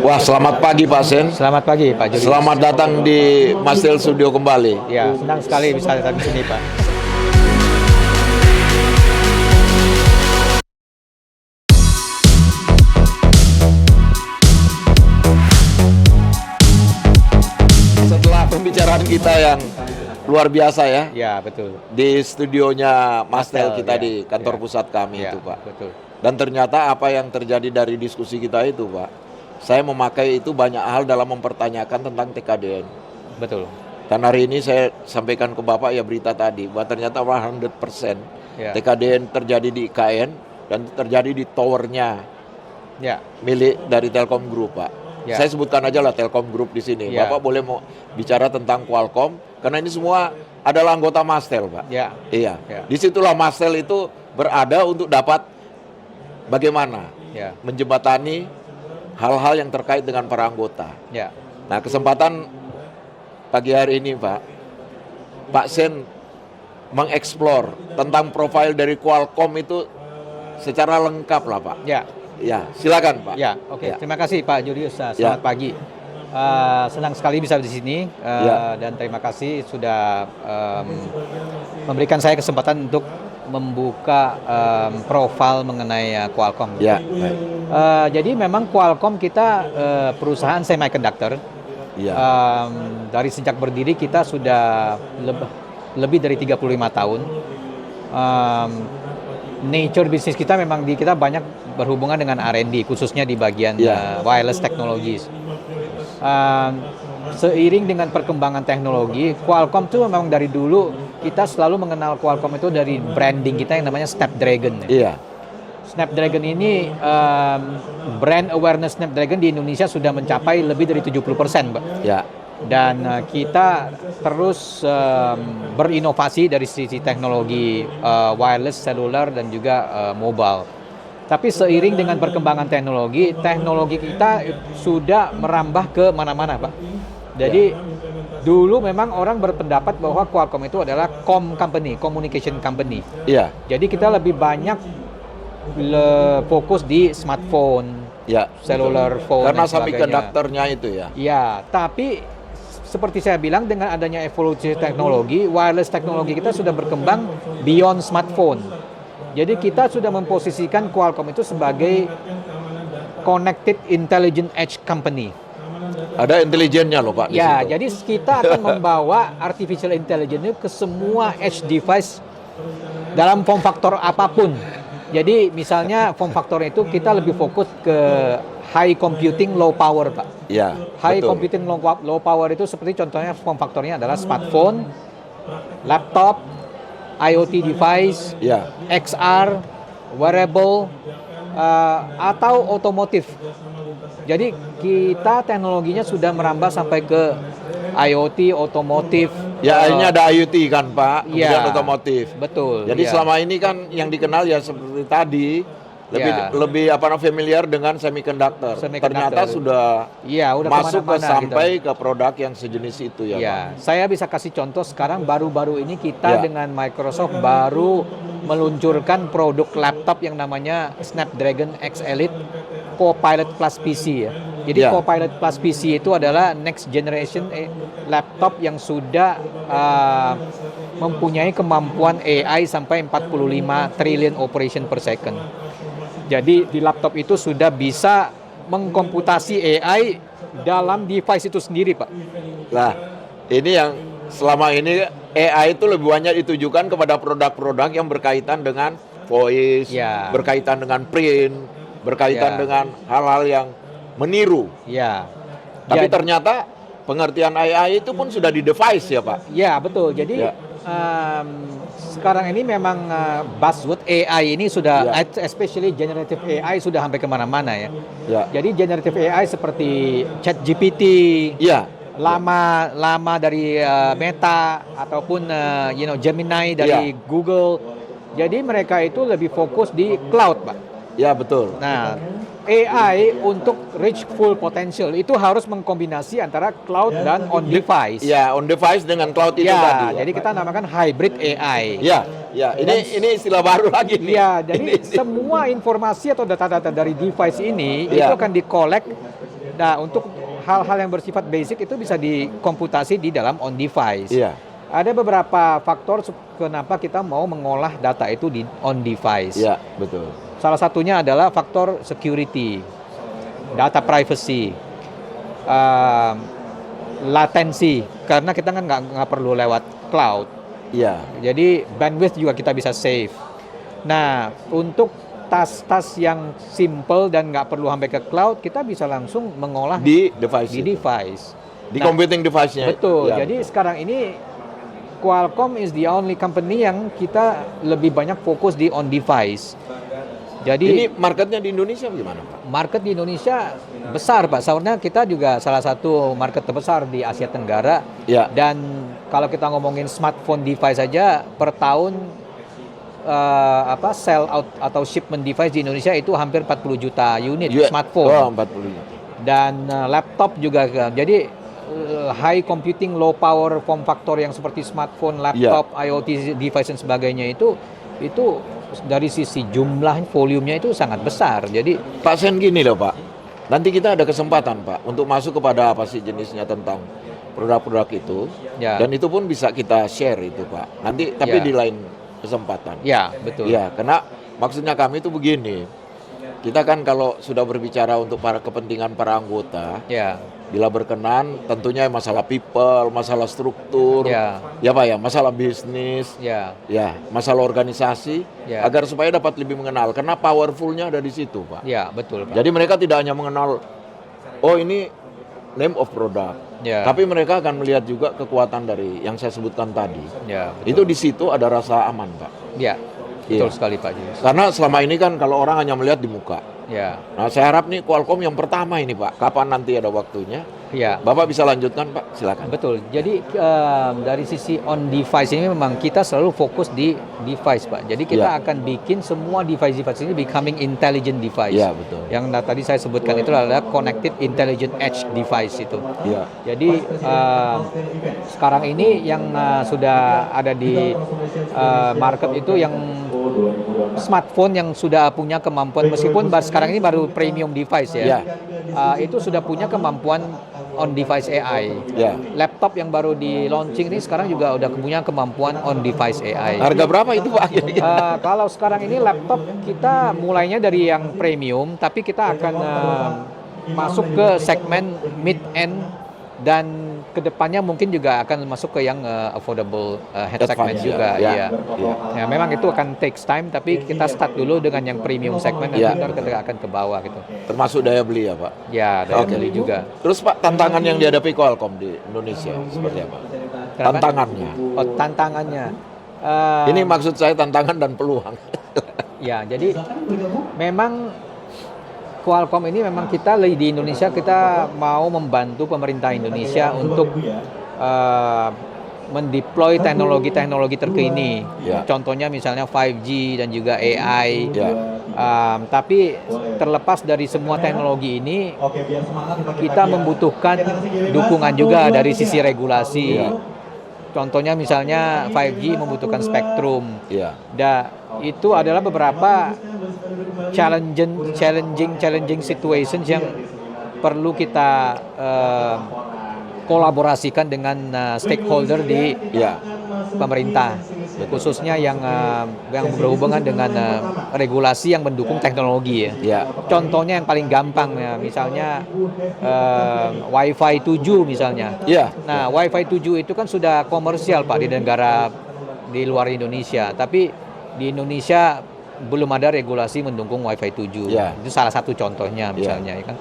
Wah, selamat pagi Pak Sen. Selamat pagi Pak Juri. Selamat datang di Mastel Studio kembali. Ya, senang sekali bisa datang ke sini Pak. Setelah pembicaraan kita yang luar biasa ya, Ya, betul. di studionya Mastel Mastel, kita ya. di kantor Ya. pusat kami Ya, itu Pak. betul. Dan ternyata apa yang terjadi dari diskusi kita itu Pak, saya memakai itu banyak hal dalam mempertanyakan tentang TKDN. Betul. Dan hari ini saya sampaikan ke Bapak ya berita tadi, bahwa ternyata 100% Ya. TKDN terjadi di IKN dan terjadi di towernya Ya. milik dari Telkom Group, Pak. Ya. Saya sebutkan aja lah Telkom Group di sini. Ya. Bapak boleh mau bicara tentang Qualcomm, karena ini semua adalah anggota Mastel, Pak. Ya. Iya. Ya. Disitulah Mastel itu berada untuk dapat bagaimana Ya. menjembatani hal-hal yang terkait dengan para anggota. Ya. Nah, kesempatan pagi hari ini, Pak Sen mengeksplor tentang profil dari Qualcomm itu secara lengkap lah, Pak. Ya. Ya, silakan, Pak. Ya. Oke. Ya. Terima kasih Pak Julius. Selamat Ya. pagi. Senang sekali bisa di sini Ya. dan terima kasih sudah memberikan saya kesempatan untuk membuka profil mengenai Qualcomm. Ya. Baik. Jadi memang Qualcomm kita perusahaan semiconductor. Ya. Dari sejak berdiri kita sudah lebih dari 35 tahun. Nature bisnis kita memang kita banyak berhubungan dengan R&D, khususnya di bagian Ya. wireless technologies. Seiring dengan perkembangan teknologi, Qualcomm itu memang dari dulu kita selalu mengenal Qualcomm itu dari branding kita yang namanya Snapdragon. Iya. Snapdragon ini brand awareness Snapdragon di Indonesia sudah mencapai lebih dari 70%, Pak. Ya. Dan kita terus berinovasi dari sisi teknologi wireless, seluler dan juga mobile. Tapi seiring dengan perkembangan teknologi kita sudah merambah ke mana-mana, Pak. Jadi dulu memang orang berpendapat bahwa Qualcomm itu adalah communication company. Iya. Jadi kita lebih banyak fokus di smartphone, Ya. cellular phone Karena dan sebagainya. semiconductornya itu ya. Ya, tapi seperti saya bilang dengan adanya evolusi teknologi, wireless teknologi kita sudah berkembang beyond smartphone. Jadi kita sudah memposisikan Qualcomm itu sebagai connected intelligent edge company. Ada intelijennya loh, Pak, di Ya, situ. jadi kita akan membawa artificial intelligence itu ke semua edge device dalam form factor apapun. Jadi misalnya form factor itu kita lebih fokus ke high computing low power, Pak. Ya, High betul. computing low power itu seperti contohnya form factornya adalah smartphone, laptop, IoT device, Ya. XR, wearable, atau otomotif. Jadi kita teknologinya sudah merambah sampai ke IoT, otomotif. Ya, akhirnya ada IoT kan, Pak, kemudian Ya, otomotif. betul. Jadi ya. selama ini kan yang dikenal ya seperti tadi, lebih familiar dengan semiconductor. Semiconductor. Ternyata sudah Iya, udah masuk ke kemana-mana sampai ke produk yang sejenis itu ya, Pak. Ya, saya bisa kasih contoh sekarang baru-baru ini kita Ya. dengan Microsoft baru meluncurkan produk laptop yang namanya Snapdragon X Elite Copilot Plus PC ya. Jadi Ya. Copilot Plus PC itu adalah next generation laptop yang sudah mempunyai kemampuan AI sampai 45 trillion operation per second. Jadi di laptop itu sudah bisa mengkomputasi AI dalam device itu sendiri, Pak. Nah, ini yang selama ini AI itu lebih banyak ditujukan kepada produk-produk yang berkaitan dengan voice, Ya. berkaitan dengan print, berkaitan Ya. dengan hal-hal yang meniru. Ya. Tapi Jadi- ternyata pengertian AI itu pun sudah di device ya, Pak. Ya, betul. Jadi Ya. sekarang ini memang buzzword AI ini sudah, Ya. especially generative AI sudah sampai kemana-mana ya. Ya. Jadi generative AI seperti ChatGPT, Iya. lama dari Meta ataupun Gemini dari Ya. Google. Jadi mereka itu lebih fokus di cloud, Pak. Ya, betul. Nah, AI untuk reach full potential itu harus mengkombinasi antara cloud dan on device. Ya, on device dengan cloud itu Ya, tadi. jadi kita namakan hybrid AI. Ya, ya. Ini istilah baru lagi nih. Ya, jadi Ini semua informasi atau data-data dari device ini Ya. itu akan di-collect Nah, untuk hal-hal yang bersifat basic itu bisa dikomputasi di dalam on device. Iya. Ada beberapa faktor kenapa kita mau mengolah data itu di on device. Iya, betul. Salah satunya adalah faktor security, data privacy, latensi, karena kita kan nggak perlu lewat cloud. Iya. Jadi bandwidth juga kita bisa save. Nah, untuk tas-tas yang simple dan nggak perlu sampai ke cloud, kita bisa langsung mengolah Di device. di itu. device. Di Nah, computing device-nya. betul. Ya, Jadi sekarang ini Qualcomm is the only company yang kita lebih banyak fokus di on device. Jadi ini marketnya di Indonesia gimana, Pak? market di Indonesia besar, Pak. Soalnya kita juga salah satu market terbesar di Asia Tenggara. Ya. Dan kalau kita ngomongin smartphone device saja per tahun sell out atau shipment device di Indonesia itu hampir 40 juta unit smartphone. Oh, 40 juta. Dan laptop juga. Jadi high computing, low power form factor yang seperti smartphone, laptop, IoT device dan sebagainya itu dari sisi jumlah volumenya itu sangat besar. Jadi Pak Sen gini loh, Pak. Nanti kita ada kesempatan, Pak, untuk masuk kepada apa sih jenisnya tentang produk-produk itu. Ya. Dan itu pun bisa kita share itu, Pak. Nanti tapi Ya. di lain kesempatan. ya, betul. Ya, karena maksudnya kami itu begini. Kita kan kalau sudah berbicara untuk kepentingan para anggota, Ya. bila berkenan tentunya masalah people, masalah struktur, Ya. Pak ya, masalah bisnis, Ya. ya, masalah organisasi, Ya. agar supaya dapat lebih mengenal, karena powerfulnya ada di situ, Pak. Ya, betul, Pak. Jadi mereka tidak hanya mengenal, oh ini name of product, Ya. tapi mereka akan melihat juga kekuatan dari yang saya sebutkan tadi. Ya, Itu betul. di situ ada rasa aman, Pak. Ya, betul Iya. sekali, Pak Jus. Karena selama ini kan kalau orang hanya melihat di muka. Ya. Nah, saya harap nih Qualcomm yang pertama ini, Pak. Kapan nanti ada waktunya? Ya. Bapak bisa lanjutkan, Pak. Silakan. Betul. Jadi dari sisi on device ini memang kita selalu fokus di device, Pak. Jadi kita Ya. akan bikin semua device ini becoming intelligent device. Ya, betul. Yang tadi saya sebutkan itu adalah connected intelligent edge device itu. Iya. Jadi sekarang ini yang sudah ada di market itu yang smartphone yang sudah punya kemampuan, meskipun sekarang ini baru premium device ya. Ya. Itu sudah punya kemampuan on device AI. Ya. Laptop yang baru di launching ini sekarang juga udah punya kemampuan on device AI. Harga berapa itu, Pak? Kalau sekarang ini laptop kita mulainya dari yang premium, tapi kita akan masuk ke segmen mid end dan kedepannya mungkin juga akan masuk ke yang affordable head segment juga. Ya. Iya. Ya. Ya, memang itu akan takes time, tapi kita start dulu dengan yang premium segment Ya. dan kita akan ke bawah gitu. Termasuk daya beli ya, Pak? Ya, daya Oke. beli juga. Terus, Pak, tantangan yang dihadapi Qualcomm di Indonesia seperti apa? Kenapa? Tantangannya. Oh, tantangannya. Ini maksud saya tantangan dan peluang. Ya, jadi memang Qualcomm ini memang kita di Indonesia kita mau membantu pemerintah Indonesia untuk mendeploy teknologi-teknologi terkini. Ya. Contohnya misalnya 5G dan juga AI. Ya. Tapi terlepas dari semua teknologi ini, kita membutuhkan dukungan juga dari sisi regulasi. Ya. Contohnya misalnya 5G membutuhkan spektrum. Iya. Itu adalah beberapa challenging situations yang perlu kita kolaborasikan dengan stakeholder di Iya. pemerintah, khususnya yang berhubungan dengan regulasi yang mendukung teknologi ya. Iya. Contohnya yang paling gampang ya, misalnya Wi-Fi 7 misalnya. Iya. Nah, Wi-Fi 7 itu kan sudah komersial, Pak, di negara di luar Indonesia. Tapi di Indonesia belum ada regulasi mendukung Wi-Fi 7. Ya. Itu salah satu contohnya misalnya, ya kan.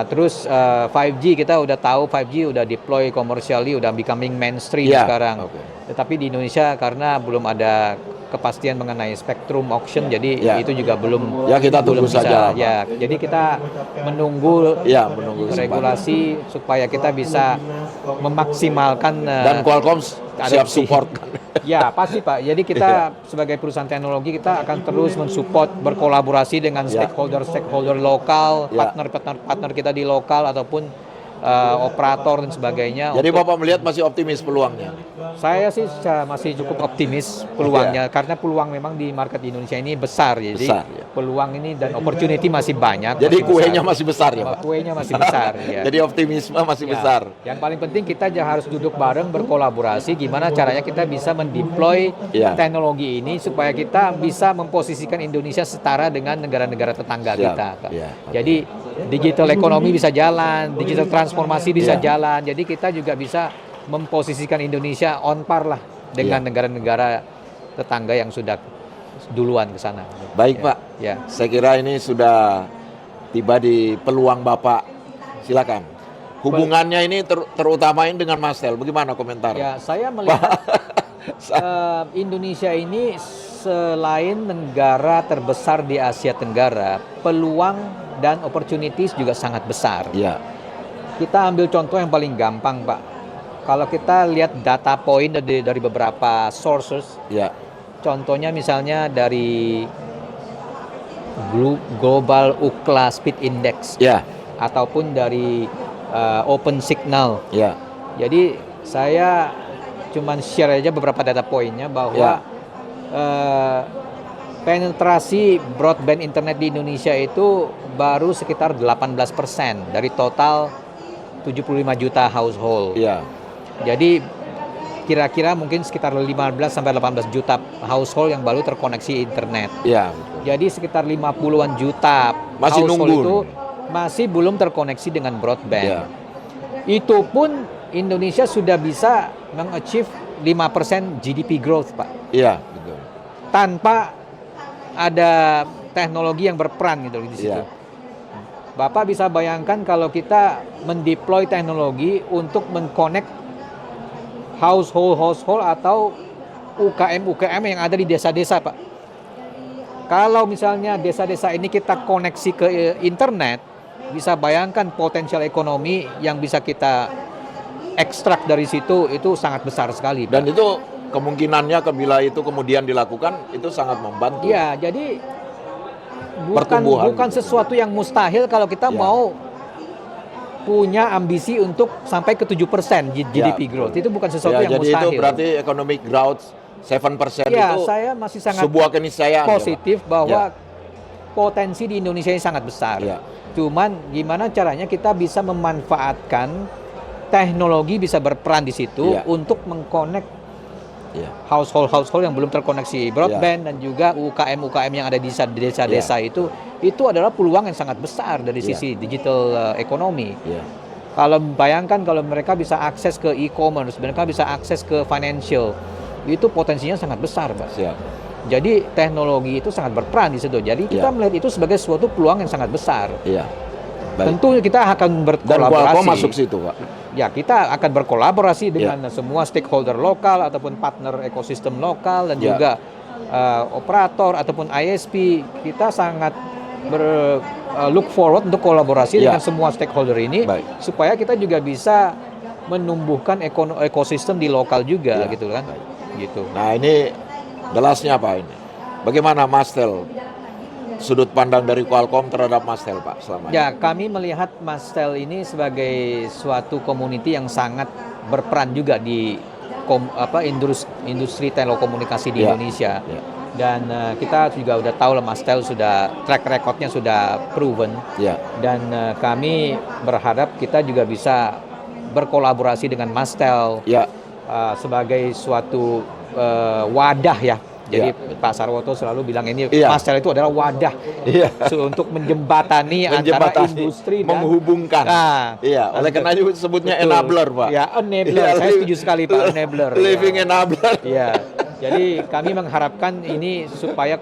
Terus 5G kita udah tahu 5G udah deploy commercially, udah becoming mainstream Ya. sekarang. Oke. Tetapi di Indonesia karena belum ada kepastian mengenai spektrum auction, jadi Ya. itu juga belum Ya, kita tunggu belum bisa. saja, Pak. Ya, jadi kita menunggu Ya, menunggu kesempatan. regulasi supaya kita bisa memaksimalkan Dan Qualcomm siap adopsi. support. Ya, pasti, Pak. Jadi kita sebagai perusahaan teknologi kita akan terus mensupport, berkolaborasi dengan Ya. stakeholder lokal, Ya. partner kita di lokal ataupun operator dan sebagainya. Jadi Bapak melihat masih optimis peluangnya? Saya sih masih cukup optimis peluangnya, karena peluang memang di market di Indonesia ini besar. Jadi Besar, ya. peluang ini dan opportunity masih banyak. Jadi masih kuenya besar. masih besar ya Pak? Kuenya masih besar. Ya. Jadi optimisme masih Ya. besar. Yang paling penting kita harus duduk bareng berkolaborasi gimana caranya kita bisa mendeploy Ya. teknologi ini supaya kita bisa memposisikan Indonesia setara dengan negara-negara tetangga Siap. kita. Pak. Ya, oke. Jadi digital ekonomi bisa jalan, digital transformasi bisa Ya. jalan. Jadi kita juga bisa memposisikan Indonesia on par lah dengan Ya. negara-negara tetangga yang sudah duluan ke sana. Baik Ya. Pak, Ya. saya kira ini sudah tiba di peluang Bapak. Silakan. Hubungannya ini terutamain dengan Mastel. Bagaimana komentar? Ya, saya melihat Indonesia ini selain negara terbesar di Asia Tenggara, peluang dan opportunities juga sangat besar. Ya, Kita ambil contoh yang paling gampang, Pak. Kalau kita lihat data point dari beberapa sources, ya, contohnya misalnya dari Global Ookla Speed Index ya, ataupun dari Open Signal. ya, Jadi saya cuman share aja beberapa data poinnya bahwa penetrasi broadband internet di Indonesia itu baru sekitar 18% dari total 75 juta household. ya, Jadi kira-kira mungkin sekitar 15 sampai 18 juta household yang baru terkoneksi internet. ya, betul. Jadi sekitar 50-an juta Masih household nunggu. itu masih belum terkoneksi dengan broadband. Ya. Itu pun Indonesia sudah bisa mengachieve 5% GDP growth, Pak. Iya, betul. Tanpa ada teknologi yang berperan gitu di situ. Iya. Bapak bisa bayangkan kalau kita mendeploy teknologi untuk mengconnect household atau UKM yang ada di desa-desa, Pak. Kalau misalnya desa-desa ini kita koneksi ke internet, bisa bayangkan potensial ekonomi yang bisa kita ekstrak dari situ itu sangat besar sekali, Pak. Dan itu kemungkinannya bila itu kemudian dilakukan itu sangat membantu. Iya, jadi Pertumbuhan bukan gitu. sesuatu yang mustahil kalau kita Ya. mau punya ambisi untuk sampai ke 7% GDP Ya, growth. betul. Itu bukan sesuatu Ya, yang jadi mustahil. itu berarti economic growth 7% Ya, itu saya masih sangat sebuah keniscayaan. positif ya, Pak? bahwa Ya. potensi di Indonesia ini sangat besar. Ya. Cuman gimana caranya kita bisa memanfaatkan teknologi bisa berperan di situ Ya. untuk mengkonek Ya. household yang belum terkoneksi broadband dan juga UKM yang ada di desa-desa itu adalah peluang yang sangat besar dari Ya. sisi digital ekonomi. Ya. Kalau bayangkan kalau mereka bisa akses ke e-commerce, mereka bisa akses ke financial, itu potensinya sangat besar, Pak. Siap. Jadi teknologi itu sangat berperan di situ. Jadi kita Ya. melihat itu sebagai suatu peluang yang sangat besar. Iya. Baik. Tentu kita akan Dan berkolaborasi. Qualcomm masuk situ, Pak. Ya, kita akan berkolaborasi dengan semua stakeholder lokal ataupun partner ekosistem lokal dan Ya. juga operator ataupun ISP. Kita sangat look forward untuk kolaborasi Ya. dengan semua stakeholder ini Baik. supaya kita juga bisa menumbuhkan ekosistem di lokal juga Ya. gitu kan. Baik. Gitu. Nah, ini jelasnya apa ini? Bagaimana Mastel sudut pandang dari Qualcomm terhadap Mastel, Pak, selama ini? Ya, kami melihat Mastel ini sebagai suatu community yang sangat berperan juga di industri telekomunikasi di Ya. Indonesia. Ya. Dan kita juga udah tahu lah Mastel sudah track recordnya sudah proven. Ya. Dan kami berharap kita juga bisa berkolaborasi dengan Mastel Ya. sebagai suatu wadah ya. Jadi Ya. Pak Sarwoto selalu bilang ini Iya. Mastel itu adalah wadah Iya. untuk menjembatani antara Menjembatani, industri dan menghubungkan. Nah, Iya, oleh karena itu sebutnya betul. enabler, Pak. Ya, enabler. Iya, Saya setuju sekali, Pak, enabler. Living Ya. enabler. Iya. Jadi kami mengharapkan ini supaya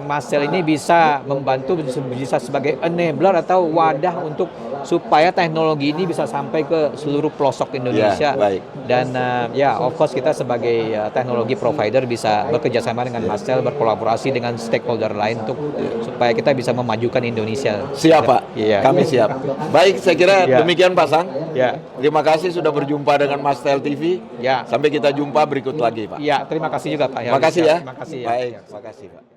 Mastel ini bisa membantu bisa sebagai enabler atau wadah untuk supaya teknologi ini bisa sampai ke seluruh pelosok Indonesia. Ya, baik. Dan ya, of course kita sebagai teknologi provider bisa bekerja sama dengan Mastel, berkolaborasi dengan stakeholder lain untuk supaya kita bisa memajukan Indonesia. Siap, Pak. Iya. Kami siap. Baik, saya kira Iya. demikian, Pak Sang. Ya. Terima kasih sudah berjumpa dengan Mastel TV. Ya. Sampai kita jumpa berikut lagi, Pak. Ya, terima kasih juga Pak. Terima kasih ya. Terima kasih ya. Baik, terima kasih, Pak.